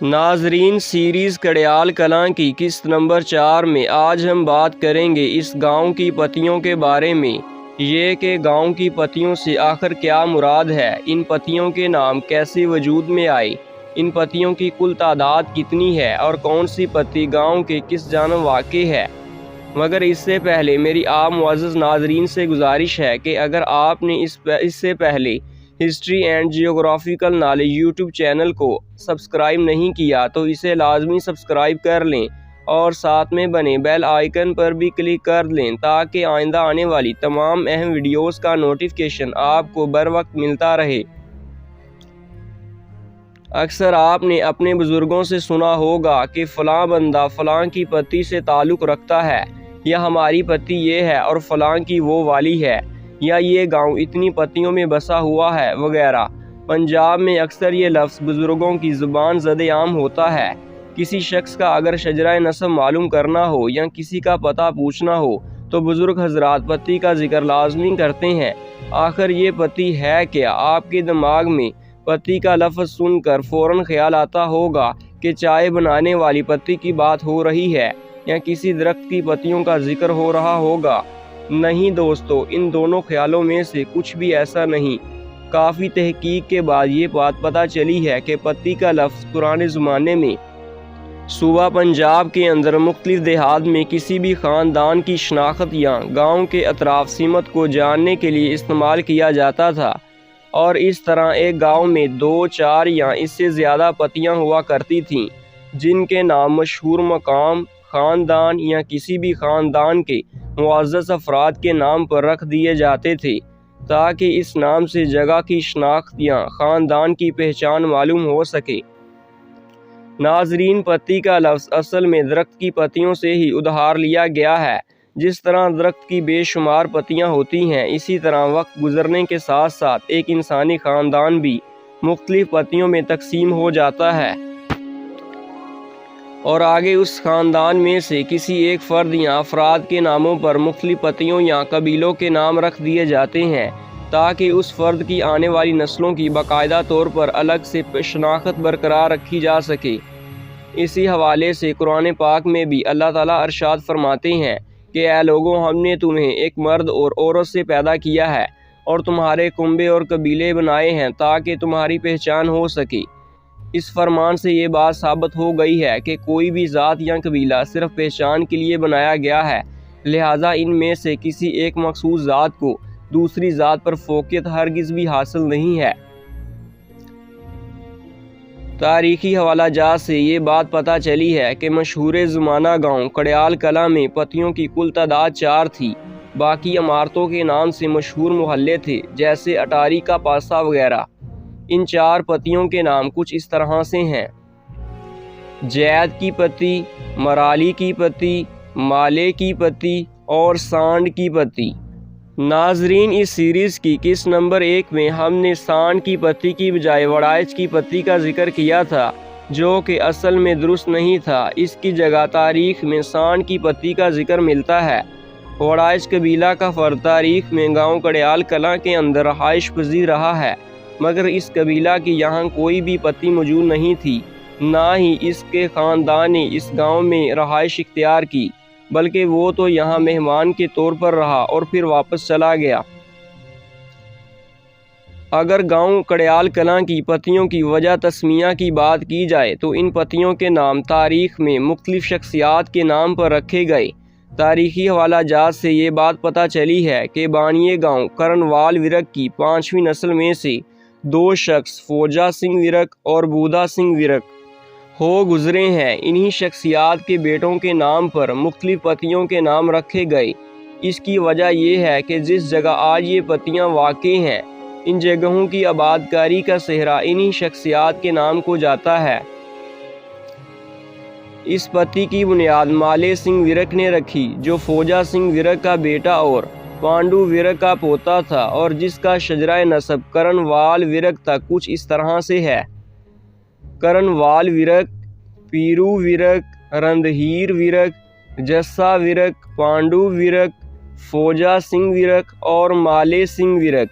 ناظرین، سیریز کڑیال کلاں کی قسط نمبر 4 میں آج ہم بات کریں گے اس گاؤں کی پتیوں کے بارے میں، یہ کہ گاؤں کی پتیوں سے آخر کیا مراد ہے، ان پتیوں کے نام کیسے وجود میں آئے، ان پتیوں کی کل تعداد کتنی ہے اور کون سی پتی گاؤں کے کس جانب واقع ہے۔ مگر اس سے پہلے میری آپ معزز ناظرین سے گزارش ہے کہ اگر آپ نے اس سے پہلے history and geographical knowledge YouTube channel کو سبسکرائب نہیں کیا تو اسے لازمی سبسکرائب کر لیں اور ساتھ میں بنے بیل آئیکن پر بھی کلک کر لیں تاکہ آئندہ آنے والی تمام اہم ویڈیوز کا نوٹیفیکیشن آپ کو بر وقت ملتا رہے۔ اکثر آپ نے اپنے بزرگوں سے سنا ہوگا کہ فلاں بندہ فلاں کی پتی سے تعلق رکھتا ہے، یا ہماری پتی یہ ہے اور فلاں کی وہ والی ہے، یا یہ گاؤں اتنی پتیوں میں بسا ہوا ہے وغیرہ۔ پنجاب میں اکثر یہ لفظ بزرگوں کی زبان زد عام ہوتا ہے۔ کسی شخص کا اگر شجرہ نسب معلوم کرنا ہو یا کسی کا پتہ پوچھنا ہو تو بزرگ حضرات پتی کا ذکر لازمی کرتے ہیں۔ آخر یہ پتی ہے کیا؟ آپ کے دماغ میں پتی کا لفظ سن کر فوراً خیال آتا ہوگا کہ چائے بنانے والی پتی کی بات ہو رہی ہے یا کسی درخت کی پتیوں کا ذکر ہو رہا ہوگا۔ نہیں دوستو، ان دونوں خیالوں میں سے کچھ بھی ایسا نہیں۔ کافی تحقیق کے بعد یہ بات پتہ چلی ہے کہ پتی کا لفظ پرانے زمانے میں صوبہ پنجاب کے اندر مختلف دیہات میں کسی بھی خاندان کی شناخت یا گاؤں کے اطراف سمت کو جاننے کے لیے استعمال کیا جاتا تھا، اور اس طرح ایک گاؤں میں 2، 4 یا اس سے زیادہ پتیاں ہوا کرتی تھیں جن کے نام مشہور مقام، خاندان یا کسی بھی خاندان کے معزز افراد کے نام پر رکھ دیے جاتے تھے تاکہ اس نام سے جگہ کی شناخت یا خاندان کی پہچان معلوم ہو سکے۔ ناظرین، پتی کا لفظ اصل میں درخت کی پتیوں سے ہی ادھار لیا گیا ہے۔ جس طرح درخت کی بے شمار پتیاں ہوتی ہیں، اسی طرح وقت گزرنے کے ساتھ ساتھ ایک انسانی خاندان بھی مختلف پتیوں میں تقسیم ہو جاتا ہے، اور آگے اس خاندان میں سے کسی ایک فرد یا افراد کے ناموں پر مختلف پتیوں یا قبیلوں کے نام رکھ دیے جاتے ہیں تاکہ اس فرد کی آنے والی نسلوں کی باقاعدہ طور پر الگ سے شناخت برقرار رکھی جا سکے۔ اسی حوالے سے قرآن پاک میں بھی اللہ تعالیٰ ارشاد فرماتے ہیں کہ اے لوگوں، ہم نے تمہیں ایک مرد اور عورت سے پیدا کیا ہے اور تمہارے کنبے اور قبیلے بنائے ہیں تاکہ تمہاری پہچان ہو سکے۔ اس فرمان سے یہ بات ثابت ہو گئی ہے کہ کوئی بھی ذات یا قبیلہ صرف پہچان کے لیے بنایا گیا ہے، لہٰذا ان میں سے کسی ایک مخصوص ذات کو دوسری ذات پر فوقیت ہرگز بھی حاصل نہیں ہے۔ تاریخی حوالہ جات سے یہ بات پتہ چلی ہے کہ مشہور زمانہ گاؤں کڑیال کلاں میں پتیوں کی کل تعداد 4 تھی۔ باقی عمارتوں کے نام سے مشہور محلے تھے جیسے اٹاری کا پاسا وغیرہ۔ ان 4 پتیوں کے نام کچھ اس طرح سے ہیں: جید کی پتی، مرالی کی پتی، مالے کی پتی اور سانڈ کی پتی۔ ناظرین، اس سیریز کی قسط نمبر 1 میں ہم نے سانڈ کی پتی کی بجائے وڑائچ کی پتی کا ذکر کیا تھا، جو کہ اصل میں درست نہیں تھا۔ اس کی جگہ تاریخ میں سانڈ کی پتی کا ذکر ملتا ہے۔ وڑائچ قبیلہ کا فرد تاریخ میں گاؤں کڑیال کلاں کے اندر رہائش پذیر رہا ہے، مگر اس قبیلہ کی یہاں کوئی بھی پتی موجود نہیں تھی، نہ ہی اس کے خاندان نے اس گاؤں میں رہائش اختیار کی، بلکہ وہ تو یہاں مہمان کے طور پر رہا اور پھر واپس چلا گیا۔ اگر گاؤں کڑیال کلاں کی پتیوں کی وجہ تسمیہ کی بات کی جائے تو ان پتیوں کے نام تاریخ میں مختلف شخصیات کے نام پر رکھے گئے۔ تاریخی حوالہ جات سے یہ بات پتہ چلی ہے کہ بانیے گاؤں کرنوال ورک کی 5ویں نسل میں سے 2 شخص فوجا سنگھ ورک اور بودا سنگھ ورک ہو گزرے ہیں۔ انہی شخصیات کے بیٹوں کے نام پر مختلف پتیوں کے نام رکھے گئے۔ اس کی وجہ یہ ہے کہ جس جگہ آج یہ پتیاں واقع ہیں، ان جگہوں کی آبادکاری کا سہرا انہی شخصیات کے نام کو جاتا ہے۔ اس پتی کی بنیاد مالے سنگھ ورک نے رکھی، جو فوجا سنگھ ورک کا بیٹا اور پانڈو ورک کا پوتا تھا، اور جس کا شجرہ نسب کرنوال ورک تک کچھ اس طرح سے ہے: کرنوال ورک، پیرو ورک، رندھیر ورک، جسا ورک، پانڈو ورک، فوجا سنگھ ورک اور مالے سنگھ ورک۔